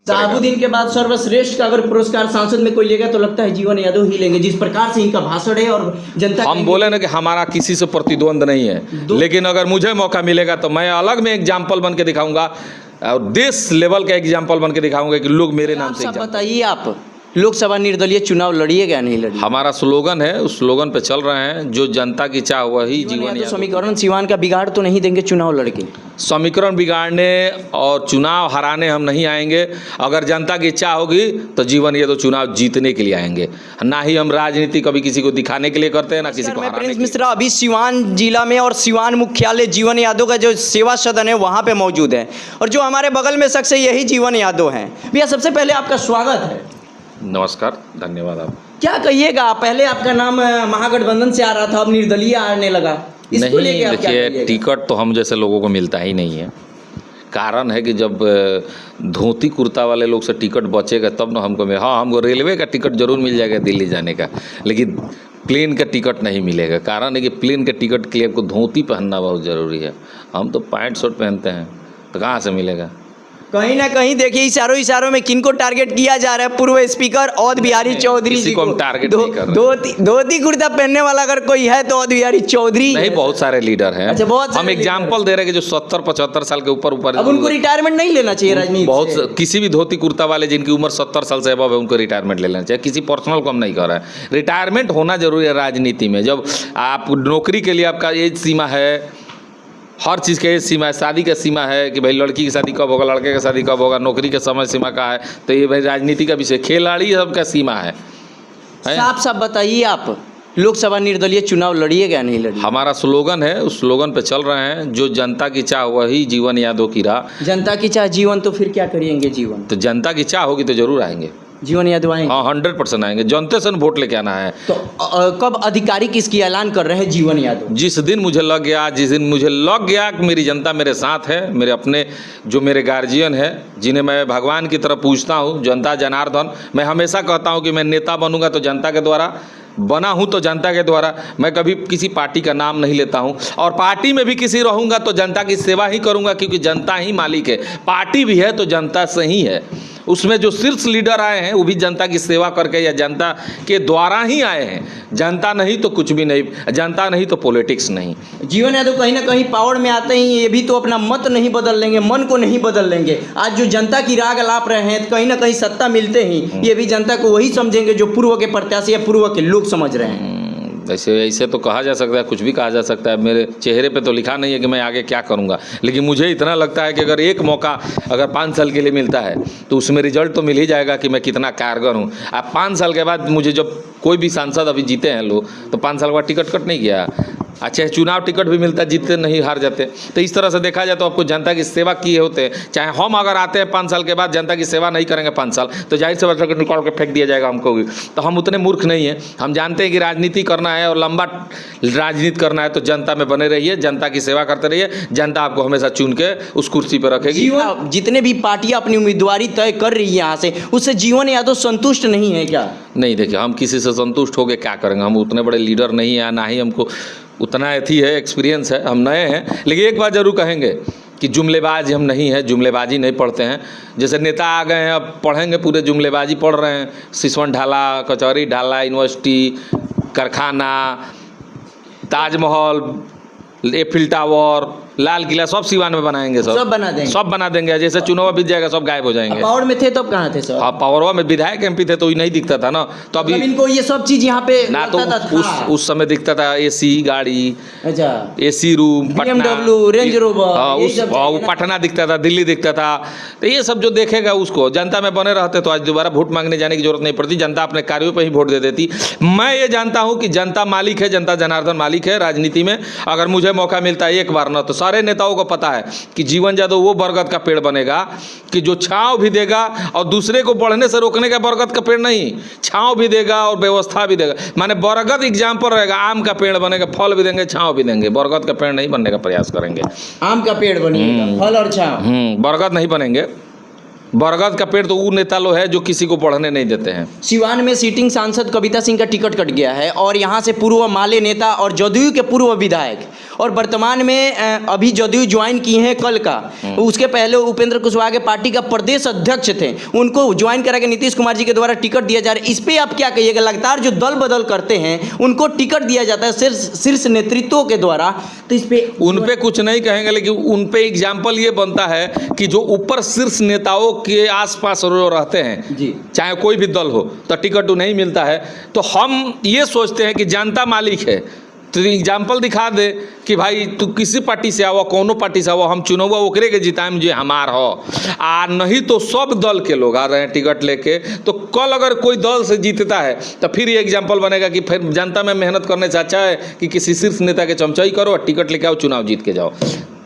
शहाबुद्दीन के बाद सर्वश्रेष्ठ का अगर पुरस्कार सांसद में कोई लेगा तो लगता है जीवन यादव ही लेंगे, जिस प्रकार से इनका भाषण है और जनता हम बोले ना कि हमारा किसी से प्रतिद्वंद नहीं है, लेकिन अगर मुझे मौका मिलेगा तो मैं अलग में एग्जाम्पल बन के दिखाऊंगा और देश लेवल का एग्जाम्पल बन के दिखाऊंगा कि लोग मेरे नाम से बताइए आप लोकसभा निर्दलीय चुनाव लड़िएगा नहीं लड़िए? हमारा स्लोगन है, उस स्लोगन पे चल रहे हैं, जो जनता की चाह वही जीवन यादव। समीकरण सिवान का बिगाड़ तो नहीं देंगे चुनाव लड़के? समीकरण बिगाड़ने और चुनाव हराने हम नहीं आएंगे। अगर जनता की इच्छा होगी तो जीवन यादव चुनाव जीतने के लिए आएंगे, ना ही हम राजनीति कभी किसी को दिखाने के लिए करते हैं, ना किसी को हराने के लिए। मिश्रा अभी सिवान जिला में और सिवान मुख्यालय जीवन यादव का जो सेवा सदन है वहाँ पे मौजूद है, और जो हमारे बगल में शख्स है यही जीवन यादव हैं। भैया सबसे पहले आपका स्वागत है। नमस्कार, धन्यवाद। आप क्या कहिएगा? पहले आपका नाम महागठबंधन से आ रहा था, अब निर्दलीय आने लगा, इसको लेके आप क्या देखिए, कहिएगा? टिकट तो हम जैसे लोगों को मिलता ही नहीं है। कारण है कि जब धोती कुर्ता वाले लोग से टिकट बचेगा तब ना हमको हाँ, हमको रेलवे का टिकट जरूर मिल जाएगा दिल्ली जाने का, लेकिन प्लेन का टिकट नहीं मिलेगा। कारण है कि प्लेन का टिकट के लिए आपको धोती पहनना बहुत ज़रूरी है। हम तो पैंट शर्ट पहनते हैं, तो कहाँ से मिलेगा? कहीं ना कहीं देखिए इशारों में किनको टारगेट किया जा रहा है? पूर्व स्पीकर अवध बिहारी चौधरी जी को हम टारगेट नहीं कर रहे। धोती कुर्ता पहनने वाला अगर कोई है तो अवध बिहारी चौधरी नहीं, बहुत सारे लीडर हैं। अच्छा, बहुत हम एग्जाम्पल दे रहे हैं कि जो 70-75 साल के ऊपर अब उनको रिटायरमेंट नहीं लेना चाहिए राजनीति बहुत किसी भी धोती कुर्ता वाले जिनकी उम्र 70 साल से अबव है उनको रिटायरमेंट ले लेना चाहिए। किसी पर्सनल को हम नहीं कर रहे हैं। रिटायरमेंट होना जरूरी है राजनीति में। जब आप नौकरी के लिए आपका एज सीमा है, हर चीज़ का एज सीमा है, शादी का सीमा है कि भाई लड़की की शादी कब होगा, लड़के का शादी कब होगा, नौकरी का समय सीमा का है, तो ये भाई राजनीति का विषय, खिलाड़ी सबका सीमा है। साफ बताइए आप लोकसभा निर्दलीय चुनाव लड़िएगा नहीं लड़िए? हमारा स्लोगन है, उस स्लोगन पे चल रहे हैं, जो जनता की चाह वही जीवन यादव की राह। जनता की चाह जीवन, तो फिर क्या करेंगे जीवन? तो जनता की चाह होगी तो जरूर आएंगे जीवन यादव आएंगे। हाँ, 100% आएंगे। जनता से वोट लेके आना है। तो कब आधिकारिक इसकी ऐलान कर रहे हैं जीवन यादव? जिस दिन मुझे लग गया कि मेरी जनता मेरे साथ है, मेरे अपने जो मेरे गार्जियन है जिन्हें मैं भगवान की तरह पूछता हूँ, जनता जनार्दन। मैं हमेशा कहता हूँ कि मैं नेता बनूंगा तो जनता के द्वारा, बना हूँ तो जनता के द्वारा। मैं कभी किसी पार्टी का नाम नहीं लेता हूँ, और पार्टी में भी किसी रहूँगा तो जनता की सेवा ही करूँगा, क्योंकि जनता ही मालिक है। पार्टी भी है तो जनता से ही है। उसमें जो शीर्ष लीडर आए हैं वो भी जनता की सेवा करके या जनता के द्वारा ही आए हैं। जनता नहीं तो कुछ भी नहीं, जनता नहीं तो पॉलिटिक्स नहीं। जीवन यादव कहीं ना कहीं पावर में आते ही ये भी तो अपना मत नहीं बदल लेंगे, मन को नहीं बदल लेंगे। आज जो जनता की राग लाप रहे हैं, कहीं ना कहीं सत्ता मिलते ही ये भी जनता को वही समझेंगे जो पूर्व के प्रत्याशी या पूर्व के लोग समझ रहे हैं। ऐसे तो कहा जा सकता है, कुछ भी कहा जा सकता है। मेरे चेहरे पे तो लिखा नहीं है कि मैं आगे क्या करूंगा, लेकिन मुझे इतना लगता है कि अगर एक मौका अगर 5 साल के लिए मिलता है तो उसमें रिजल्ट तो मिल ही जाएगा कि मैं कितना कारगर हूँ। अब 5 साल के बाद मुझे, जब कोई भी सांसद अभी जीते हैं लोग, तो 5 साल के बाद टिकट कट नहीं किया, अच्छा चुनाव टिकट भी मिलता है, जीतते नहीं, हार जाते। तो इस तरह से देखा जाए तो आपको जनता की सेवा किए होते हैं। चाहे हम अगर आते हैं 5 साल के बाद जनता की सेवा नहीं करेंगे 5 साल, तो जाहिर से बात निकाल के फेंक दिया जाएगा हमको भी। तो हम उतने मूर्ख नहीं हैं। हम जानते हैं कि राजनीति करना है और लंबा राजनीति करना है तो जनता में बने रहिए, जनता की सेवा करते रहिए। जनता आपको हमेशा चुन के उस कुर्सी पर रखेगी। जितने भी पार्टियां अपनी उम्मीदवारी तय कर रही है यहाँ से, उससे जीवन यादव संतुष्ट नहीं है क्या? नहीं, देखिए, हम किसी से संतुष्ट होकर क्या करेंगे? हम उतने बड़े लीडर नहीं हैं, ना ही हमको उतना एथी है, एक्सपीरियंस है, हम नए हैं। लेकिन एक बात जरूर कहेंगे कि जुमलेबाज हम नहीं हैं, जुमलेबाजी नहीं पढ़ते हैं। जैसे नेता आ गए हैं, अब पढ़ेंगे पूरे जुमलेबाजी पढ़ रहे हैं। सिसवन ढाला, कचौरी ढाला, यूनिवर्सिटी, कारखाना, ताजमहल, एफिल टावर, लाल किला सब सिवान में बनाएंगे। सब बना देंगे। जैसे चुनाव बीत जाएगा सब गायब हो जाएंगे। पावर में थे तब कहाँ थे सर? हाँ, पावरवा में विधायक एमपी थे तो नहीं दिखता था ना। तो अभी इनको ये सब चीज यहाँ पे ना तो उस समय दिखता था एसी गाड़ी, अच्छा AC room, BMW, range rover, Patna दिखता था, दिल्ली दिखता था। तो ये सब जो देखेगा उसको, जनता में बने रहते तो आज दोबारा वोट मांगने जाने की जरूरत नहीं पड़ती। जनता अपने कार्यों पर ही वोट दे देती। मैं ये जानता हूँ कि जनता मालिक है, जनता जनार्दन मालिक है राजनीति में। अगर मुझे मौका मिलता है एक बार ना, तो सारे नेताओं को पता है कि जीवन यादव वो बरगद का पेड़ बनेगा कि जो छांव भी देगा और दूसरे को बढ़ने से रोकने का बरगद का पेड़ नहीं, छांव भी देगा और व्यवस्था भी देगा। माने बरगद एग्जाम्पल रहेगा, आम का पेड़ बनेगा, फल भी देंगे, छांव भी देंगे। बरगद का पेड़ नहीं बनने का प्रयास करेंगे। आम का पेड़ बनेगा, फल और छांव, बरगद नहीं बनेंगे। बरगद का पेड़ तो वो नेता लोग है जो किसी को बढ़ने नहीं देते हैं। सिवान में सीटिंग सांसद कविता सिंह का टिकट कट गया है और यहाँ से पूर्व माले नेता और जदयू के पूर्व विधायक और वर्तमान में अभी जदयू ज्वाइन किए हैं कल का, उसके पहले उपेंद्र कुशवाहा के पार्टी का प्रदेश अध्यक्ष थे, उनको ज्वाइन करा के नीतीश कुमार जी के द्वारा टिकट दिया जा रहा है। इस पे आप क्या कहिएगा? लगातार जो दल बदल करते हैं उनको टिकट दिया जाता है शीर्ष नेतृत्वों के द्वारा, तो इस पे उन पे कुछ नहीं कहेंगे, लेकिन उन पे एग्जाम्पल ये बनता है कि जो ऊपर शीर्ष नेताओं के आसपास रहते हैं जी, चाहे कोई भी दल हो, तो टिकट नहीं मिलता है। तो हम ये सोचते हैं कि जनता मालिक है, तो एग्जाम्पल दिखा दे कि भाई तू किसी पार्टी से आओ, कोनो पार्टी से आओ, हम चुनाव ओकरे के जिताएम जो हमार हो, आ नहीं तो सब दल के लोग आ रहे हैं टिकट लेके। तो कल अगर कोई दल से जीतता है तो फिर ये एग्जाम्पल बनेगा कि फिर जनता में मेहनत करने से अच्छा है कि किसी शीर्ष नेता के चमचाई करो और टिकट लेके आओ, चुनाव जीत के जाओ।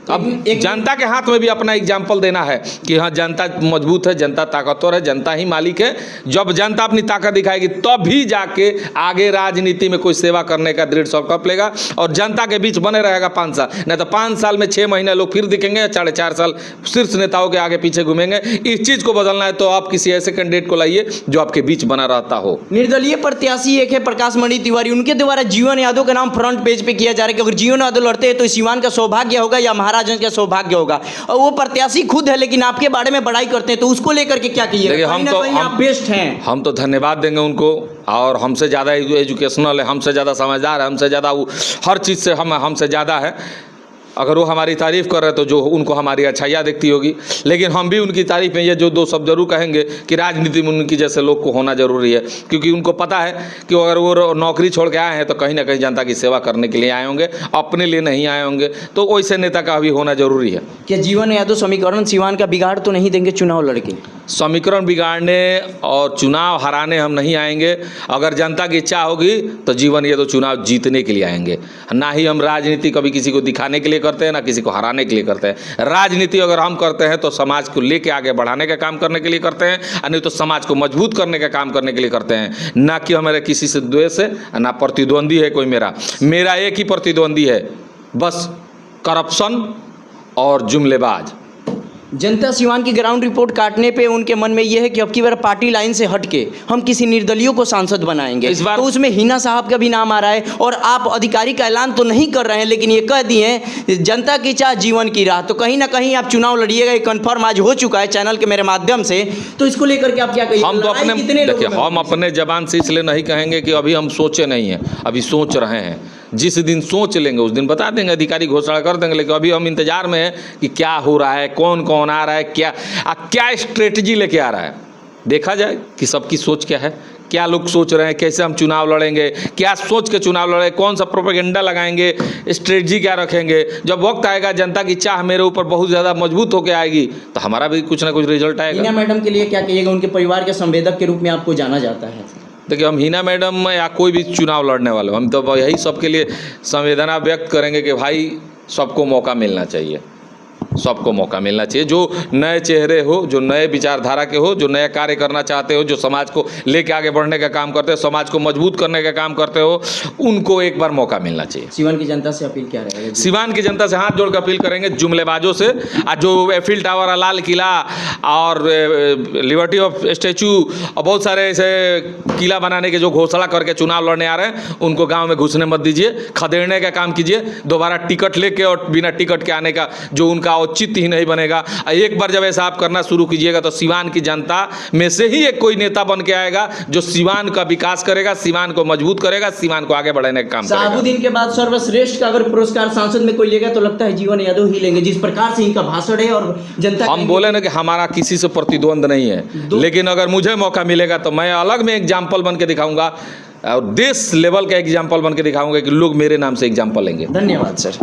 अब जनता के हाथ में भी अपना एग्जाम्पल देना है कि हाँ जनता मजबूत है, जनता ताकतवर है, जनता ही मालिक है। जब जनता अपनी ताकत दिखाएगी तब भी जाके आगे राजनीति में कोई सेवा करने का दृढ़ संकल्प लेगा और जनता के बीच बने रहेगा 5 साल। नहीं तो 5 साल में 6 महीने लोग फिर दिखेंगे, 4.5 साल शीर्ष नेताओं के आगे पीछे घूमेंगे। इस चीज़ को बदलना है तो आप किसी ऐसे कैंडिडेट को लाइए जो आपके बीच बना रहता हो। निर्दलीय प्रत्याशी एक है प्रकाश मणि तिवारी, उनके द्वारा जीवन यादव का नाम फ्रंट पेज पे किया जा रहा है कि अगर जीवन यादव लड़ते हैं तो सिवान का सौभाग्य होगा या महाराजगंज का सौभाग्य होगा। और वो प्रत्याशी खुद है लेकिन आपके बारे में बड़ाई करते हैं, तो उसको लेकर के क्या कहिएगा? हम बेस्ट हैं, हम तो धन्यवाद देंगे उनको, और हमसे ज़्यादा एजुकेशनल है, हमसे ज़्यादा समझदार है, हमसे ज़्यादा वो हर चीज़ से हमसे ज़्यादा है। अगर वो हमारी तारीफ़ कर रहे हैं तो जो उनको हमारी अच्छाइयाँ दिखती होगी, लेकिन हम भी उनकी तारीफ़ में ये जो 2 शब्द जरूर कहेंगे कि राजनीति में उनकी जैसे लोग को होना जरूरी है, क्योंकि उनको पता है कि अगर वो नौकरी छोड़ के आए हैं तो कहीं ना कहीं जनता की सेवा करने के लिए आए होंगे, अपने लिए नहीं आए होंगे। तो वैसे नेता का भी होना जरूरी है। क्या जीवन यादव समीकरण सिवान का बिगाड़ तो नहीं देंगे चुनाव लड़के? समीकरण बिगाड़ने और चुनाव हराने हम नहीं आएंगे। अगर जनता की इच्छा होगी तो जीवन यादव चुनाव जीतने के लिए आएंगे, ना ही हम राजनीति कभी किसी को दिखाने के लिए करते हैं, ना किसी को हराने के लिए करते हैं। राजनीति अगर हम करते हैं तो समाज को लेके आगे बढ़ाने का काम करने के लिए करते हैं, और नहीं तो समाज को मजबूत करने का काम करने के लिए करते हैं। ना कि हमारे किसी से द्वेष है, ना प्रतिद्वंदी है कोई। मेरा एक ही प्रतिद्वंदी है, बस करप्शन और जुमलेबाज। जनता सिवान की ग्राउंड रिपोर्ट काटने पे उनके मन में यह है कि अब की बार पार्टी लाइन से हटके हम किसी निर्दलीयों को सांसद बनाएंगे। इस बार तो उसमें हिना साहब का भी नाम आ रहा है, और आप आधिकारिक ऐलान तो नहीं कर रहे हैं लेकिन ये कह दिए हैं जनता की चाह जीवन की राह, तो कहीं ना कहीं आप चुनाव लड़िएगा, ये कन्फर्म आज हो चुका है चैनल के मेरे माध्यम से। तो इसको लेकर के आप क्या कहिए? हम तो अपने जबान से इसलिए नहीं कहेंगे कि अभी हम सोचे नहीं हैं, अभी सोच रहे हैं। जिस दिन सोच लेंगे उस दिन बता देंगे, अधिकारी घोषणा कर देंगे। लेकिन अभी हम इंतजार में हैं कि क्या हो रहा है, कौन कौन आ रहा है, क्या स्ट्रेटजी लेके आ रहा है। देखा जाए कि सबकी सोच क्या है, क्या लोग सोच रहे हैं, कैसे हम चुनाव लड़ेंगे, क्या सोच के चुनाव लड़ेंगे, कौन सा प्रोपेगेंडा लगाएंगे, स्ट्रेटजी क्या रखेंगे। जब वक्त आएगा, जनता की चाह मेरे ऊपर बहुत ज़्यादा मजबूत होकर आएगी, तो हमारा भी कुछ ना कुछ रिजल्ट आएगा। हिना मैडम के लिए क्या कहिएगा? उनके परिवार के संवेदक के रूप में आपको जाना जाता है। देखिए, हम हिना मैडम या कोई भी चुनाव लड़ने वाले, हम तो यही सबके लिए संवेदना व्यक्त करेंगे कि भाई सबको मौका मिलना चाहिए, सबको मौका मिलना चाहिए। जो नए चेहरे हो, जो नए विचारधारा के हो, जो नया कार्य करना चाहते हो, जो समाज को लेके आगे बढ़ने का काम करते हो, समाज को मजबूत करने का काम करते हो, उनको एक बार मौका मिलना चाहिए। सिवान की जनता से अपील क्या रहेगा? सिवान की जनता से हाथ जोड़कर अपील करेंगे जुमलेबाजों से, जो एफिल टावर, लाल किला और लिबर्टी ऑफ स्टैचू और बहुत सारे ऐसे किला बनाने के जो घोषणा करके चुनाव लड़ने आ रहे हैं, उनको गाँव में घुसने मत दीजिए, खदेड़ने का काम कीजिए। दोबारा टिकट लेके और बिना टिकट के आने का जो उनका औचित्य ही नहीं बनेगा। एक बार जब ऐसा आप करना शुरू कीजिएगा तो सिवान की जनता में से ही एक कोई नेता बन के आएगा जो सिवान का विकास करेगा, सिवान को मजबूत करेगा, सिवान को आगे बढ़ाने का काम करेगा। साहबुद्दीन के बाद सर्वश्रेष्ठ का अगर पुरस्कार सांसद में कोई लेगा तो लगता है जीवन यादव ही लेंगे, जिस प्रकार से इनका भाषण है और जनता। हम बोले ना कि हमारा किसी से प्रतिद्वंद नहीं है, लेकिन अगर मुझे मौका मिलेगा तो मैं अलग में एग्जाम्पल बन के दिखाऊंगा और देश लेवल का एग्जाम्पल बन के दिखाऊंगा कि लोग मेरे नाम से एग्जाम्पल लेंगे। धन्यवाद सर।